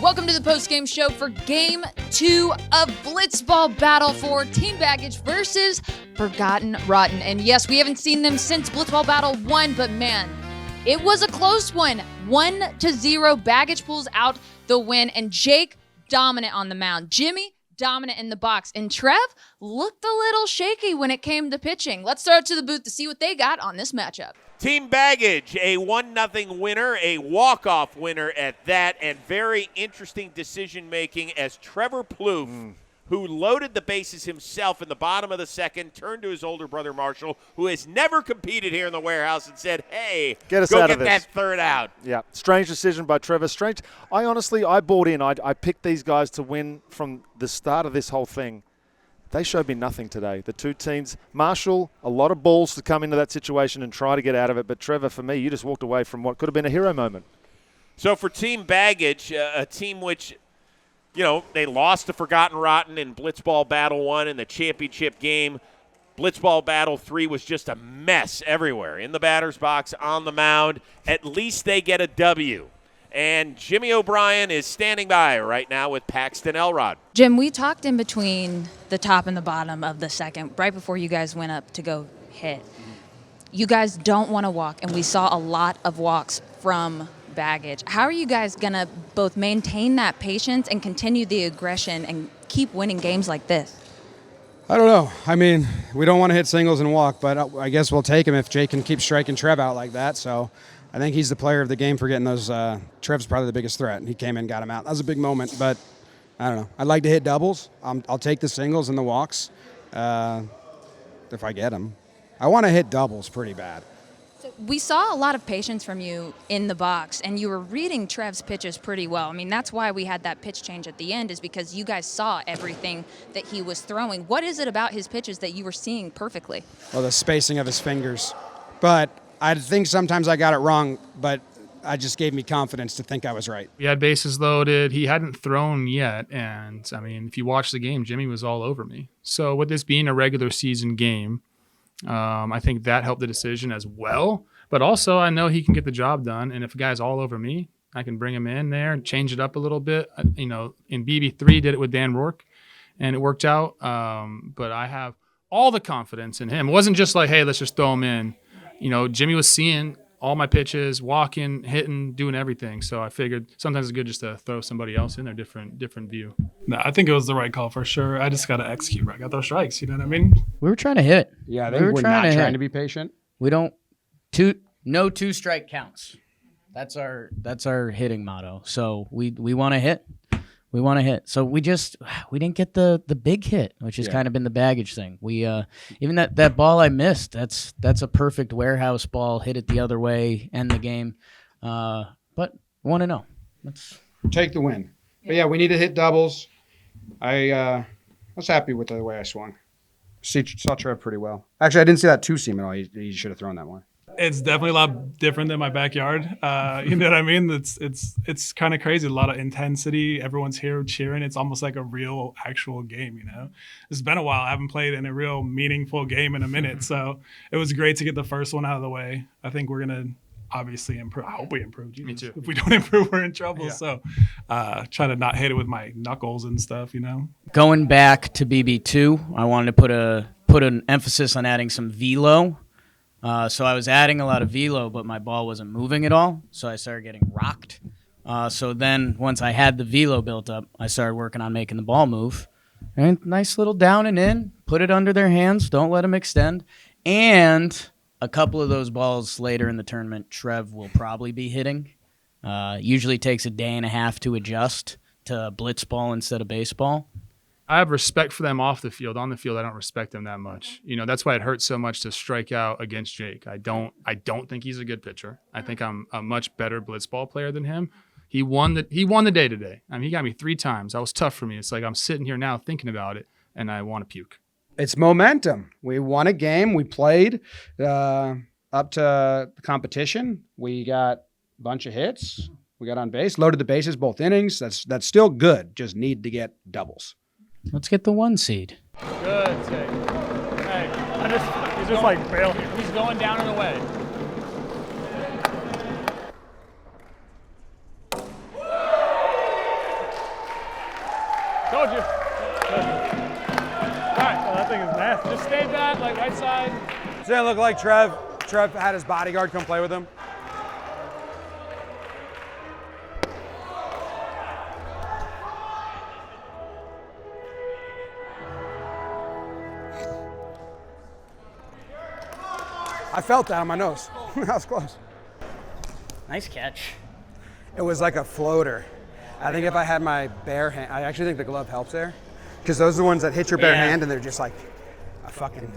Welcome to the Postgame show for Game 2 of Blitzball Battle for Team Baggage versus Forgotten Rotten. And yes, we haven't seen them since Blitzball Battle 1, but man, it was a close one. 1-0, Baggage pulls out the win, and Jake dominant on the mound. Jimmy dominant in the box, and Trev looked a little shaky when it came to pitching. Let's throw it to the booth to see what they got on this matchup. Team Baggage, a 1-0 winner, a walk-off winner at that, and very interesting decision-making as Trevor Plouffe, who loaded the bases himself in the bottom of the second, turned to his older brother Marshall, who has never competed here in the warehouse, and said, hey, get us go out get of this. That third out. Yeah, strange decision by Trevor. Strange. I bought in. I picked these guys to win from the start of this whole thing. They showed me nothing today. The two teams, Marshall, a lot of balls to come into that situation and try to get out of it. But Trevor, for me, you just walked away from what could have been a hero moment. So for Team Baggage, a team which, you know, they lost to Forgotten Rotten in Blitzball Battle 1 in the championship game. Blitzball Battle 3 was just a mess everywhere. In the batter's box, on the mound. At least they get a W. And Jimmy O'Brien is standing by right now with Paxton Elrod. Jim, we talked in between the top and the bottom of the second, right before you guys went up to go hit. You guys don't want to walk, and we saw a lot of walks from Baggage. How are you guys going to both maintain that patience and continue the aggression and keep winning games like this? I don't know. I mean, we don't want to hit singles and walk, but I guess we'll take him if Jake can keep striking Trev out like that. So I think he's the player of the game for getting those. Trev's probably the biggest threat. He came in, got him out. That was a big moment, but I don't know. I'd like to hit doubles. I'll take the singles and the walks if I get them. I want to hit doubles pretty bad. So we saw a lot of patience from you in the box, and you were reading Trev's pitches pretty well. I mean, that's why we had that pitch change at the end, is because you guys saw everything that he was throwing. What is it about his pitches that you were seeing perfectly? Well, the spacing of his fingers. But I think sometimes I got it wrong, but I just gave me confidence to think I was right. We had bases loaded. He hadn't thrown yet. And, I mean, if you watch the game, Jimmy was all over me. So with this being a regular season game, I think that helped the decision as well. But also, I know he can get the job done. And if a guy's all over me, I can bring him in there and change it up a little bit. You know, in BB3, did it with Dan Rourke, and it worked out. But I have all the confidence in him. It wasn't just like, hey, let's just throw him in. You know, Jimmy was seeing all my pitches, walking, hitting, doing everything. So I figured sometimes it's good just to throw somebody else in there, different view. No, I think it was the right call for sure. I just got to execute. I got those strikes. You know what I mean? We were trying to hit. Yeah, they were not trying to be patient. We don't no two-strike counts. That's our hitting motto. So we want to hit. We want to hit. So we didn't get the big hit, which has kind of been the Baggage thing. We even that ball I missed, that's a perfect warehouse ball, hit it the other way, end the game. But 1-0. Let's take the win. But yeah, we need to hit doubles. I was happy with the way I swung. Saw Trev pretty well. Actually, I didn't see that two-seam at all. He should have thrown that one. It's definitely a lot different than my backyard. You know what I mean? It's kind of crazy. A lot of intensity. Everyone's here cheering. It's almost like a real, actual game, you know? It's been a while. I haven't played in a real meaningful game in a minute. So it was great to get the first one out of the way. I think we're going to obviously improve. I hope we improve. Jesus. Me too. If we don't improve, we're in trouble. Yeah. So try to not hit it with my knuckles and stuff, you know? going back to BB2. I wanted to put an emphasis on adding some velo. So I was adding a lot of velo, but my ball wasn't moving at all, so I started getting rocked. So then once I had the velo built up, I started working on making the ball move. And nice little down and in, put it under their hands, don't let them extend. And a couple of those balls later in the tournament, Trev will probably be hitting. Usually takes a day and a half to adjust to blitzball instead of baseball. I have respect for them off the field. On the field, I don't respect them that much. You know, that's why it hurts so much to strike out against Jake. I don't think he's a good pitcher. I think I'm a much better blitzball player than him. He won the day today. I mean, he got me 3 times. That was tough for me. It's like I'm sitting here now thinking about it, and I want to puke. It's momentum. We won a game. We played up to the competition. We got a bunch of hits. We got on base, loaded the bases both innings. That's still good. Just need to get doubles. Let's get the 1 seed. Good take. Hey, he's just like bailing. He's going down and away. Told you. All right, that thing is nasty. Just stay back, like right side. Doesn't look like Trev had his bodyguard come play with him. I felt that on my nose. That was close. Nice catch. It was like a floater. I think if I had my bare hand, I actually think the glove helps there. Because those are the ones that hit your bare hand and they're just like a fucking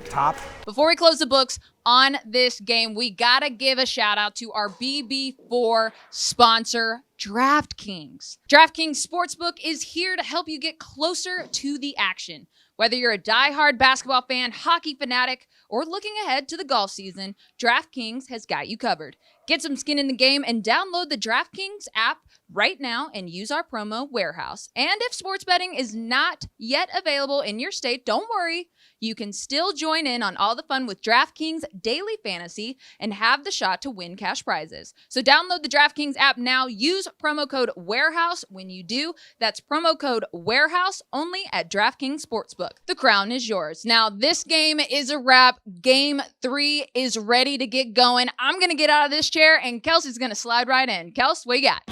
top. Before we close the books on this game, we gotta give a shout out to our BB4 sponsor, DraftKings. DraftKings Sportsbook is here to help you get closer to the action. Whether you're a diehard basketball fan, hockey fanatic, or looking ahead to the golf season, DraftKings has got you covered. Get some skin in the game and download the DraftKings app right now and use our promo Warehouse. And if sports betting is not yet available in your state, don't worry. You can still join in on all the fun with DraftKings Daily Fantasy and have the shot to win cash prizes. So download the DraftKings app now. Use promo code Warehouse when you do. That's promo code Warehouse only at DraftKings Sportsbook. The crown is yours. Now, this game is a wrap. Game 3 is ready to get going. I'm going to get out of this chair, and Kelsey's going to slide right in. Kels, what you got?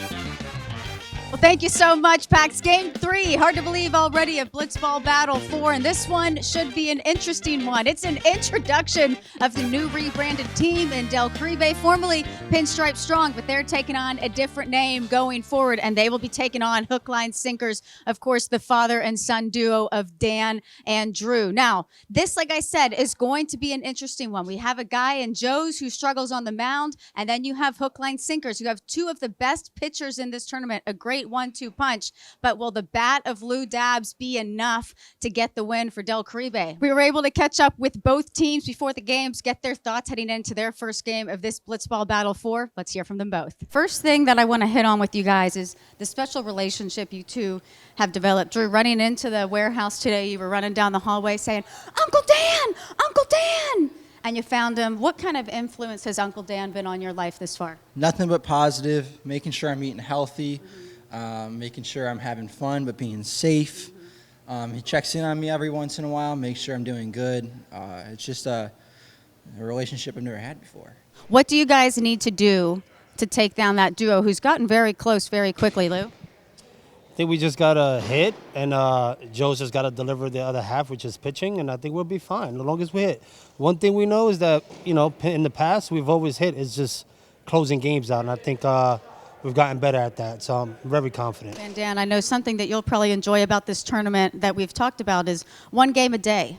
Well, thank you so much, Pax. Game 3, hard to believe already, of Blitzball Battle 4, and this one should be an interesting one. It's an introduction of the new rebranded team in Del Caribe, formerly Pinstripe Strong, but they're taking on a different name going forward, and they will be taking on Hook, Line, Sinkers, of course, the father and son duo of Dan and Drew. Now, this, like I said, is going to be an interesting one. We have a guy in Joez who struggles on the mound, and then you have Hook, Line, Sinkers. You have two of the best pitchers in this tournament, a great 1-2 punch, but will the bat of Lou Dabs be enough to get the win for Del Caribe? We were able to catch up with both teams before the games, get their thoughts heading into their first game of this Blitzball Battle 4. Let's hear from them both. First thing that I want to hit on with you guys is the special relationship you two have developed. Drew, running into the warehouse today, you were running down the hallway saying, "Uncle Dan! Uncle Dan!" And you found him. What kind of influence has Uncle Dan been on your life this far? Nothing but positive, making sure I'm eating healthy, making sure I'm having fun but being safe. He checks in on me every once in a while, makes sure I'm doing good. It's just a relationship I've never had before. What do you guys need to do to take down that duo who's gotten very close very quickly, Lou? I think we just got to hit, and Joez just got to deliver the other half, which is pitching, and I think we'll be fine as long as we hit. One thing we know is that, you know, in the past we've always hit. It's just closing games out, and I think we've gotten better at that, so I'm very confident. And Dan, I know something that you'll probably enjoy about this tournament that we've talked about is one game a day,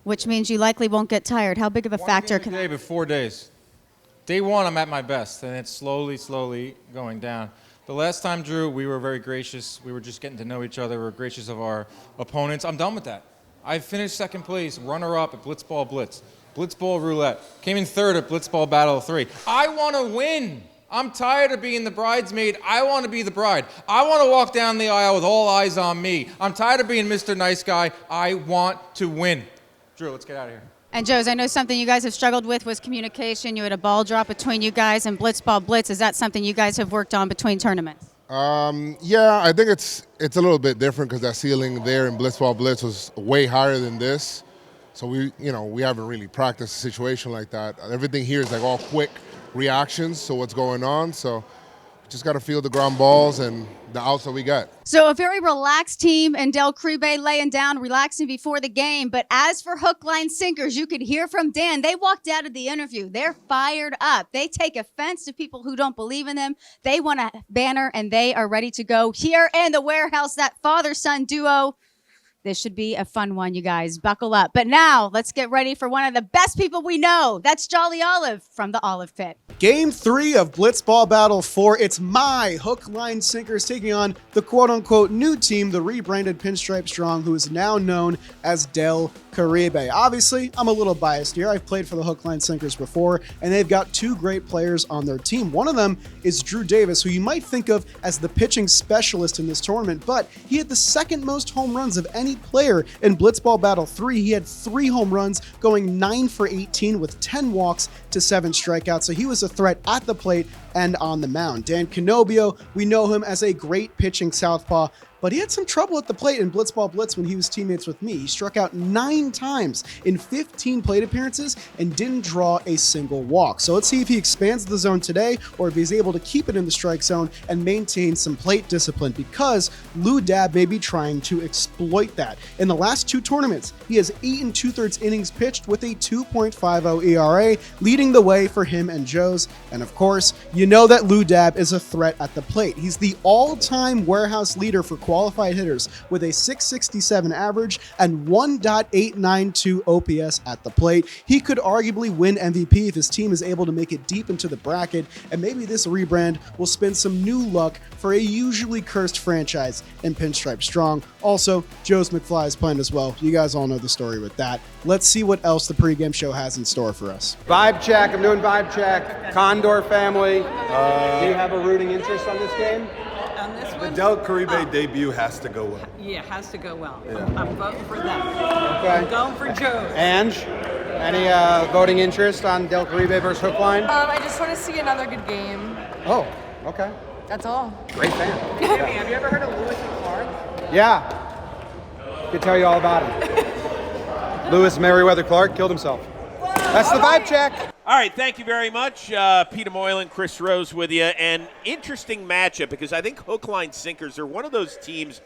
which means you likely won't get tired. How big of a factor can day, but 4 days. Day 1, I'm at my best, and it's slowly going down. The last time, Drew, we were very gracious. We were just getting to know each other. We were gracious of our opponents. I'm done with that. I finished second place, runner-up at Blitzball Blitz, Blitzball Roulette, came in third at Blitzball Battle 3. I want to win. I'm tired of being the bridesmaid. I want to be the bride. I want to walk down the aisle with all eyes on me. I'm tired of being Mr. Nice Guy. I want to win. Drew, let's get out of here. And Joez, I know something you guys have struggled with was communication. You had a ball drop between you guys and Blitzball Blitz. Is that something you guys have worked on between tournaments? Yeah, I think it's a little bit different because that ceiling there in Blitzball Blitz was way higher than this. So we haven't really practiced a situation like that. Everything here is like all quick reactions to what's going on. So just got to feel the ground balls and the outs that we got. So a very relaxed team and Del Caribe laying down, relaxing before the game. But as for Hook, Line, Sinkers, you could hear from Dan. They walked out of the interview. They're fired up. They take offense to people who don't believe in them. They want a banner, and they are ready to go here in the warehouse, that father-son duo. This should be a fun one, you guys. Buckle up. But now, let's get ready for one of the best people we know. That's Jolly Olive from the Olive Pit. Game 3 of Blitzball Battle 4. It's my Hook, Line, Sinkers taking on the quote-unquote new team, the rebranded Pinstripe Strong, who is now known as Del Caribe. Obviously, I'm a little biased here. I've played for the Hook, Line, Sinkers before, and they've got two great players on their team. One of them is Drew Davis, who you might think of as the pitching specialist in this tournament, but he had the second most home runs of any player in Blitzball Battle 3. He had 3 home runs, going 9 for 18 with 10 walks to 7 strikeouts, so he was a threat at the plate and on the mound. Dan Canobbio, we know him as a great pitching southpaw, but he had some trouble at the plate in Blitzball Blitz when he was teammates with me. He struck out 9 times in 15 plate appearances and didn't draw a single walk. So let's see if he expands the zone today or if he's able to keep it in the strike zone and maintain some plate discipline, because Lou Dab may be trying to exploit that. In the last 2 tournaments, he has 8 2/3 innings pitched with a 2.50 ERA, leading the way for him and Joez. And of course, you know that Lou Dab is a threat at the plate. He's the all-time warehouse leader for qualified hitters with a 667 average and 1.892 OPS at the plate. He could arguably win MVP if his team is able to make it deep into the bracket, and maybe this rebrand will spin some new luck for a usually cursed franchise in Pinstripe Strong. Also, Joez McFly is playing as well. You guys all know the story with that. Let's see what else the pregame show has in store for us. Vibe check. I'm doing vibe check. Condor family. Do you have a rooting interest on this game? On this The one? Del Caribe debut has to go well. Yeah, has to go well. Yeah. I'm voting for them. Okay. I'm going for Joez. Ange, any voting interest on Del Caribe versus Hookline? I just want to see another good game. Oh, okay. That's all. Great fan. Jimmy, have you ever heard of Lewis and Clark? Yeah. Could tell you all about him. Lewis Merriweather Clark killed himself. That's the vibe check. All right, thank you very much. Peter Moylan, Chris Rose with you. And interesting matchup, because I think Hook, Line, Sinkers are one of those teams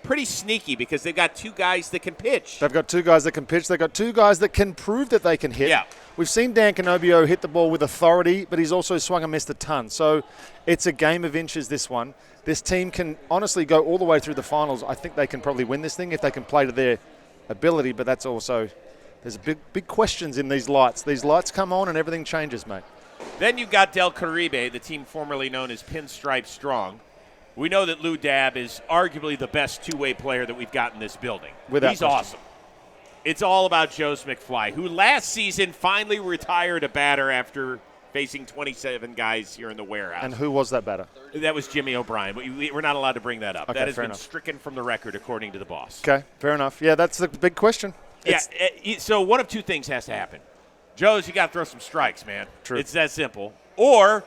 pretty sneaky, because they've got 2 guys that can pitch. They've got 2 guys that can pitch. They've got 2 guys that can prove that they can hit. Yeah. We've seen Dan Canobbio hit the ball with authority, but he's also swung and missed a ton. So it's a game of inches, this one. This team can honestly go all the way through the finals. I think they can probably win this thing if they can play to their ability, but that's also, there's big questions in these lights. These lights come on and everything changes, mate. Then you've got Del Caribe, the team formerly known as Pinstripe Strong. We know that Lou Dab is arguably the best 2-way player that we've got in this building. Without He's question. awesome. It's all about Joez McFly, who last season finally retired a batter after facing 27 guys here in the warehouse. And who was that batter? That was Jimmy O'Brien, but we're not allowed to bring that up. Okay, that has fair been enough. stricken from the record, according to the boss. Okay, fair enough. Yeah, that's the big question. Yeah, so one of 2 things has to happen. Joez, you got to throw some strikes, man. True. It's that simple. Or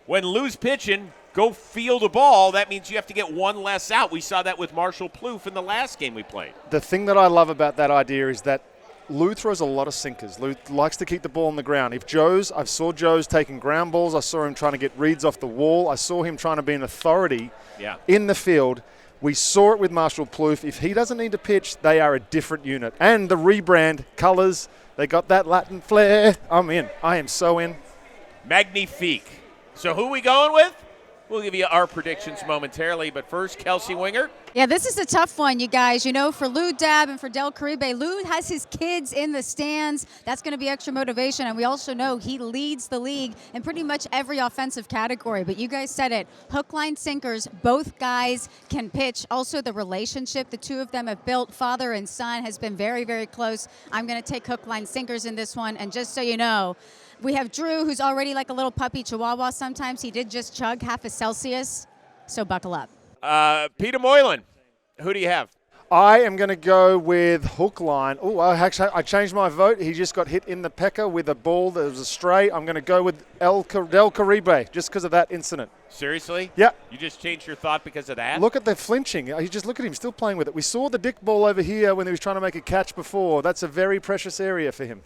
when Lou's pitching, go field a ball. That means you have to get 1 less out. We saw that with Marshall Plouffe in the last game we played. The thing that I love about that idea is that Lou throws a lot of sinkers. Lou likes to keep the ball on the ground. I saw Joez taking ground balls. I saw him trying to get reads off the wall. I saw him trying to be an authority in the field. We saw it with Marshall Plouffe. If he doesn't need to pitch, they are a different unit. And the rebrand, colors, they got that Latin flair. I'm in. I am so in. Magnifique. So who are we going with? We'll give you our predictions momentarily, but first, Kelsey Wingert. Yeah, this is a tough one, you guys. You know, for Lou Dab and for Del Caribe, Lou has his kids in the stands. That's going to be extra motivation. And we also know he leads the league in pretty much every offensive category. But you guys said it. Hook, line, sinkers, both guys can pitch. Also, the relationship the 2 of them have built, father and son, has been very, very close. I'm going to take hook, line, sinkers in this one. And just so you know, we have Drew, who's already like a little puppy chihuahua sometimes. He did just chug half a Celsius, so buckle up. Peter Moylan, who do you have? I am going to go with Hook Line. Oh, I changed my vote. He just got hit in the pecker with a ball that was a stray. I'm going to go with Del Caribe just because of that incident. Seriously? Yeah. You just changed your thought because of that? Look at the flinching. You just look at him still playing with it. We saw the dick ball over here when he was trying to make a catch before. That's a very precious area for him.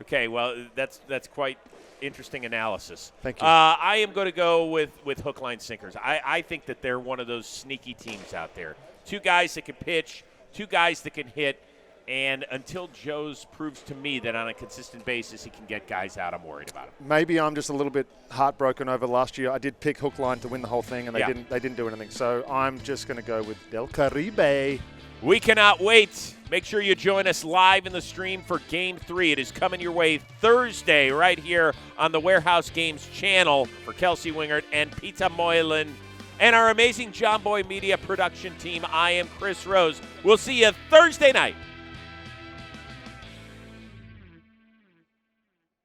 Okay, well, that's quite interesting analysis. Thank you. I am going to go with Hook, Line, Sinkers. I think that they're one of those sneaky teams out there. 2 guys that can pitch, 2 guys that can hit, and until Joez proves to me that on a consistent basis he can get guys out, I'm worried about him. Maybe I'm just a little bit heartbroken over last year. I did pick Hook Line to win the whole thing, and they didn't do anything. So I'm just going to go with Del Caribe. We cannot wait. Make sure you join us live in the stream for Game 3. It is coming your way Thursday right here on the Warehouse Games channel. For Kelsey Wingert and Peter Moylan and our amazing John Boy Media production team, I am Chris Rose. We'll see you Thursday night.